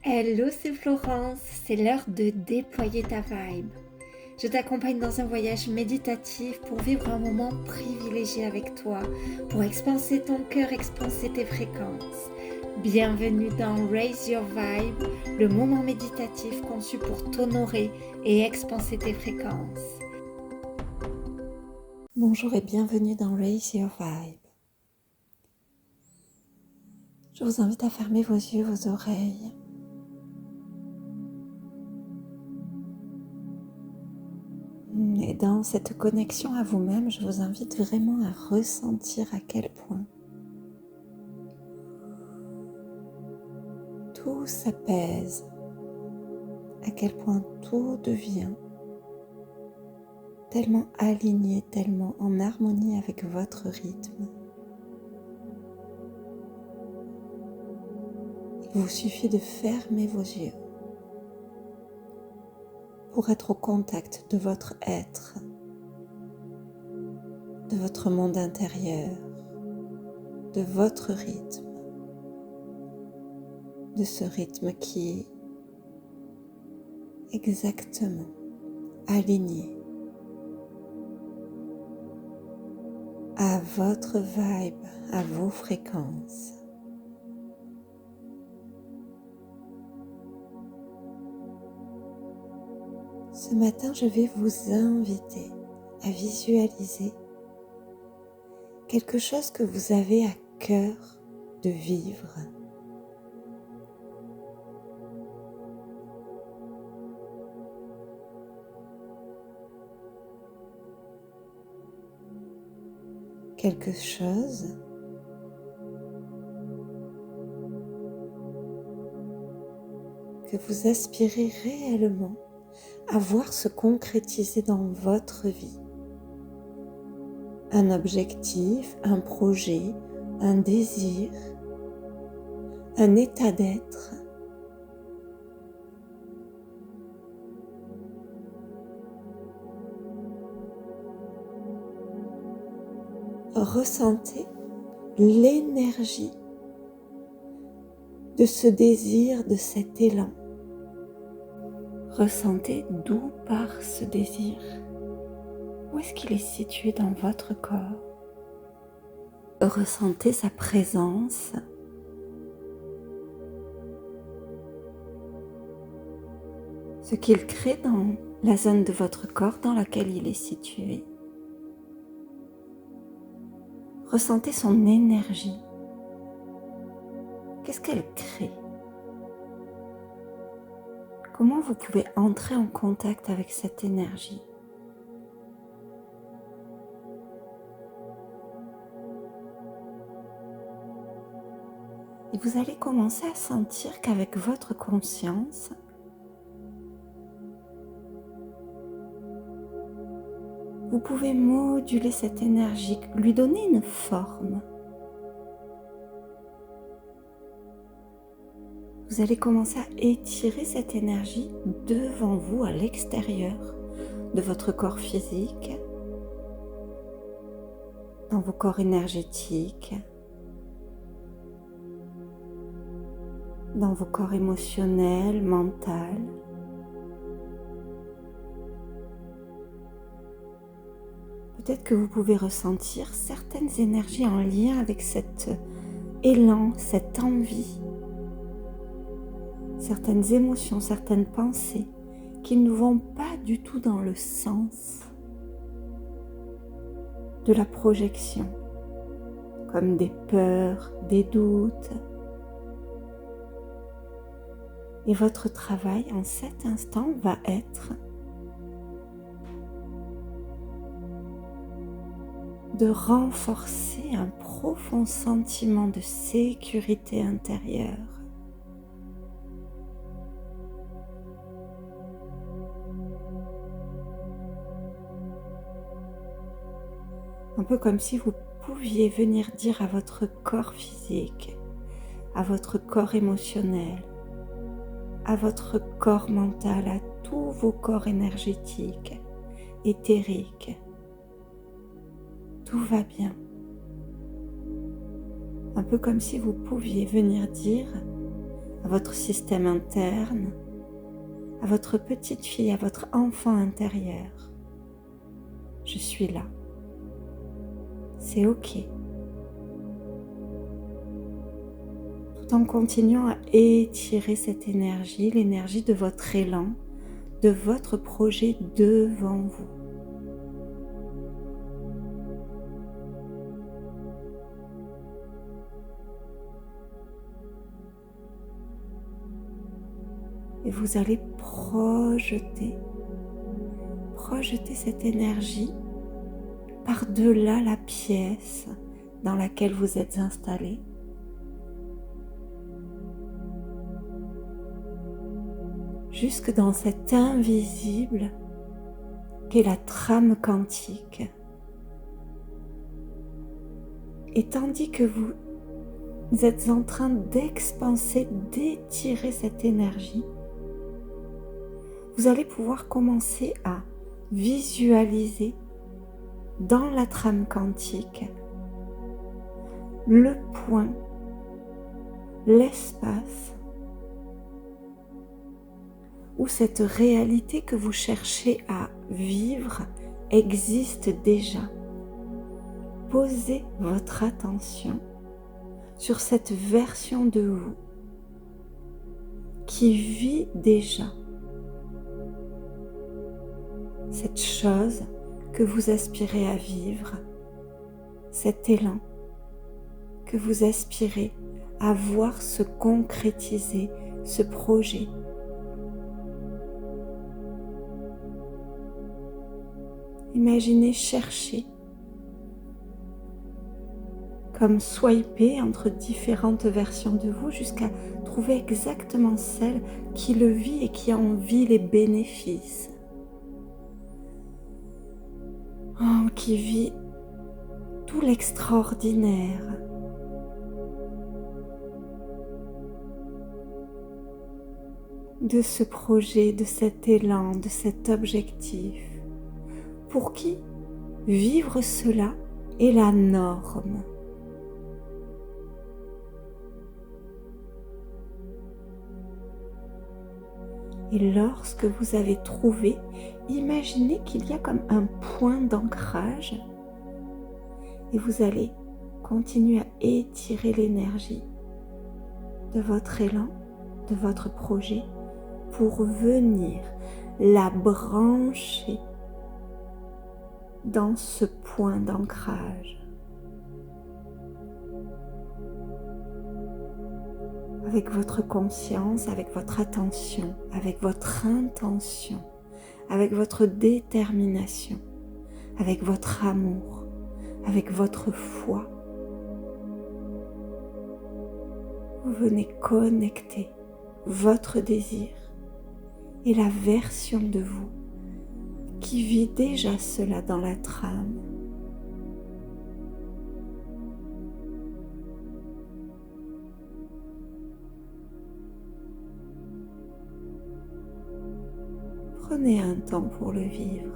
Hello, c'est Florence, c'est l'heure de déployer ta vibe. Je t'accompagne dans un voyage méditatif pour vivre un moment privilégié avec toi, pour expanser ton cœur, expanser tes fréquences. Bienvenue dans Raise Your Vibe, le moment méditatif conçu pour t'honorer et expanser tes fréquences. Bonjour et bienvenue dans Raise Your Vibe. Je vous invite à fermer vos yeux, vos oreilles. Et dans cette connexion à vous-même, je vous invite vraiment à ressentir à quel point tout s'apaise, à quel point tout devient tellement aligné, tellement en harmonie avec votre rythme. Il vous suffit de fermer vos yeux pour être au contact de votre être, de votre monde intérieur, de votre rythme, de ce rythme qui est exactement aligné à votre vibe, à vos fréquences. Ce matin, je vais vous inviter à visualiser quelque chose que vous avez à cœur de vivre. Quelque chose que vous aspirez réellement à voir se concrétiser dans votre vie. Un objectif, un projet, un désir, un état d'être. Ressentez l'énergie de ce désir, de cet élan. Ressentez d'où part ce désir. Où est-ce qu'il est situé dans votre corps? Ressentez sa présence. Ce qu'il crée dans la zone de votre corps dans laquelle il est situé. Ressentez son énergie. Qu'est-ce qu'elle crée? Comment vous pouvez entrer en contact avec cette énergie? Et vous allez commencer à sentir qu'avec votre conscience, vous pouvez moduler cette énergie, lui donner une forme. Vous allez commencer à étirer cette énergie devant vous, à l'extérieur de votre corps physique, dans vos corps énergétiques, dans vos corps émotionnels, mentaux. Peut-être que vous pouvez ressentir certaines énergies en lien avec cet élan, cette envie, certaines émotions, certaines pensées qui ne vont pas du tout dans le sens de la projection, comme des peurs, des doutes. Et votre travail en cet instant va être de renforcer un profond sentiment de sécurité intérieure. Un peu comme si vous pouviez venir dire à votre corps physique, à votre corps émotionnel, à votre corps mental, à tous vos corps énergétiques, éthériques. Tout va bien. Un peu comme si vous pouviez venir dire à votre système interne, à votre petite fille, à votre enfant intérieur. Je suis là. C'est OK. Tout en continuant à étirer cette énergie, l'énergie de votre élan, de votre projet devant vous. Et vous allez projeter cette énergie par-delà la pièce dans laquelle vous êtes installé. Jusque dans cet invisible qu'est la trame quantique. Et tandis que vous êtes en train d'expanser, d'étirer cette énergie, vous allez pouvoir commencer à visualiser dans la trame quantique le point, l'espace où cette réalité que vous cherchez à vivre existe déjà. Posez votre attention sur cette version de vous qui vit déjà cette chose que vous aspirez à vivre, cet élan que vous aspirez à voir se concrétiser, ce projet. Imaginez chercher, comme swiper entre différentes versions de vous jusqu'à trouver exactement celle qui le vit et qui en vit les bénéfices. Qui vit tout l'extraordinaire. De ce projet, de cet élan, de cet objectif. Pour qui vivre cela est la norme. Et lorsque vous avez trouvé, imaginez qu'il y a comme un point d'ancrage et vous allez continuer à étirer l'énergie de votre élan, de votre projet pour venir la brancher dans ce point d'ancrage. Avec votre conscience, avec votre attention, avec votre intention, avec votre détermination, avec votre amour, avec votre foi. Vous venez connecter votre désir et la version de vous qui vit déjà cela dans la trame. Prenez un temps pour le vivre.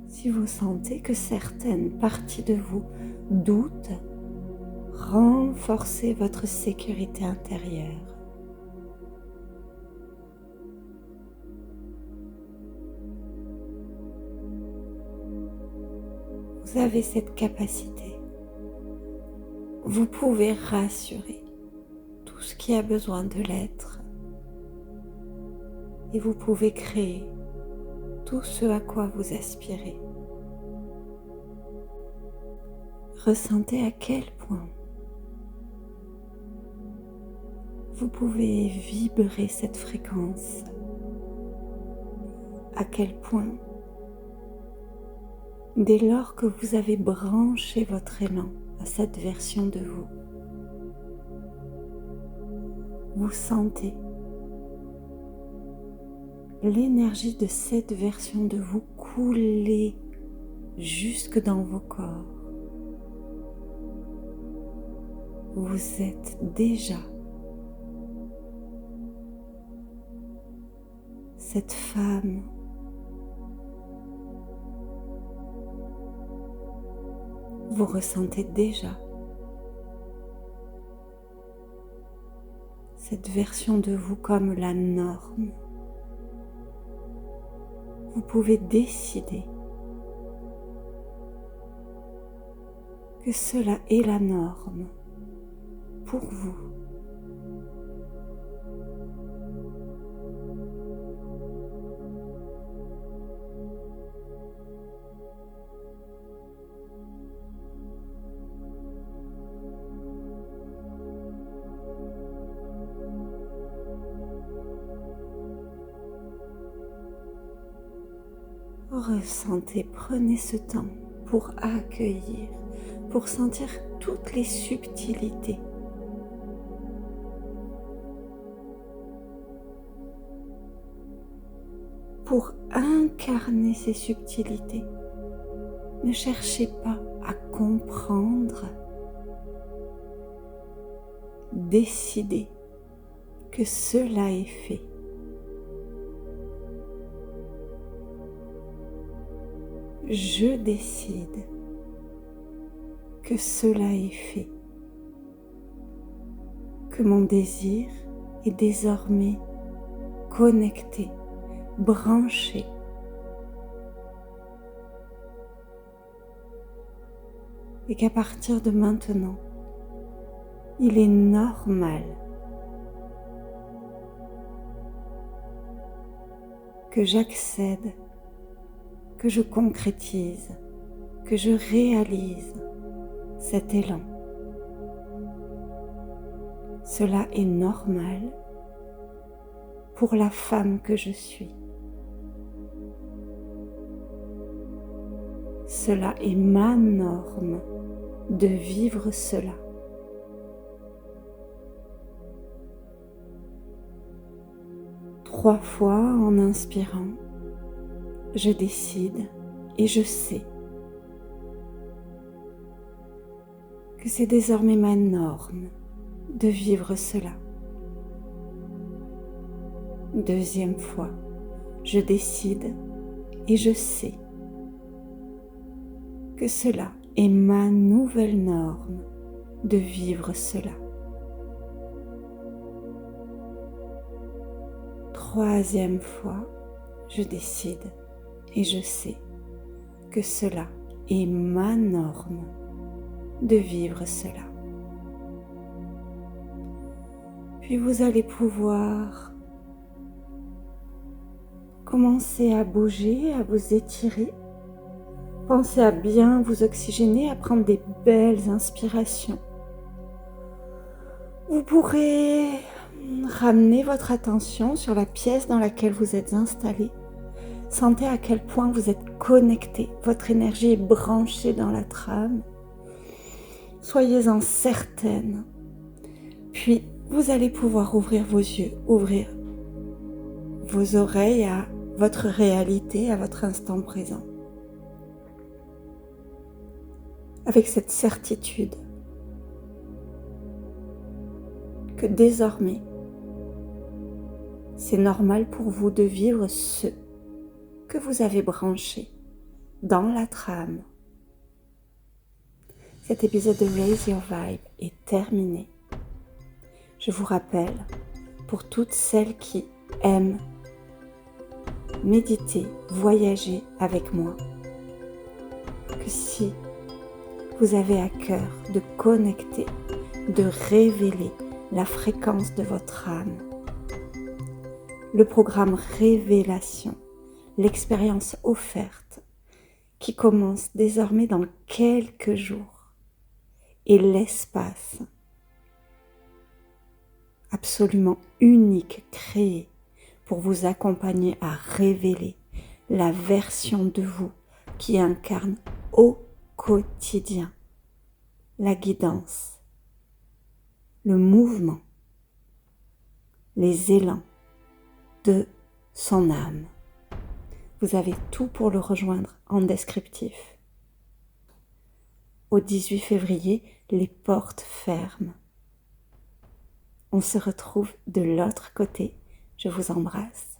Si vous sentez que certaines parties de vous doutent, renforcez votre sécurité intérieure. Vous avez cette capacité. Vous pouvez rassurer tout ce qui a besoin de l'être. Et vous pouvez créer tout ce à quoi vous aspirez. Ressentez à quel point vous pouvez vibrer cette fréquence, à quel point, dès lors que vous avez branché votre élan à cette version de vous, vous sentez l'énergie de cette version de vous couler jusque dans vos corps. Vous êtes déjà cette femme vous ressentez déjà cette version de vous comme la norme. Vous pouvez décider que cela est la norme pour vous. Ressentez, prenez ce temps pour accueillir, pour sentir toutes les subtilités. Pour incarner ces subtilités, ne cherchez pas à comprendre. Décidez que cela est fait. Je décide que cela est fait, que mon désir est désormais connecté, branché. Et qu'à partir de maintenant, il est normal que j'accède, que je concrétise, que je réalise cet élan. Cela est normal pour la femme que je suis. Cela est ma norme de vivre cela. Trois fois en inspirant, je décide et je sais que c'est désormais ma norme de vivre cela. Deuxième fois, je décide et je sais que cela est ma nouvelle norme de vivre cela. Troisième fois, je décide et je sais que cela est ma norme de vivre cela. Puis vous allez pouvoir commencer à bouger, à vous étirer. Pensez à bien vous oxygéner, à prendre des belles inspirations. Vous pourrez ramener votre attention sur la pièce dans laquelle vous êtes installé. Sentez à quel point vous êtes connecté, votre énergie est branchée dans la trame. Soyez-en certaine. Puis, vous allez pouvoir ouvrir vos yeux, ouvrir vos oreilles à votre réalité, à votre instant présent. Avec cette certitude que désormais, c'est normal pour vous de vivre ce que vous avez branché dans la trame. Cet épisode de Raise Your Vibe est terminé. Je vous rappelle, pour toutes celles qui aiment méditer, voyager avec moi, que si vous avez à cœur de connecter, de révéler la fréquence de votre âme, le programme Révélation, l'expérience offerte qui commence désormais dans quelques jours et l'espace absolument unique créé pour vous accompagner à révéler la version de vous qui incarne au quotidien la guidance, le mouvement, les élans de son âme. Vous avez tout pour le rejoindre en descriptif. Au 18 février, les portes ferment. On se retrouve de l'autre côté. Je vous embrasse.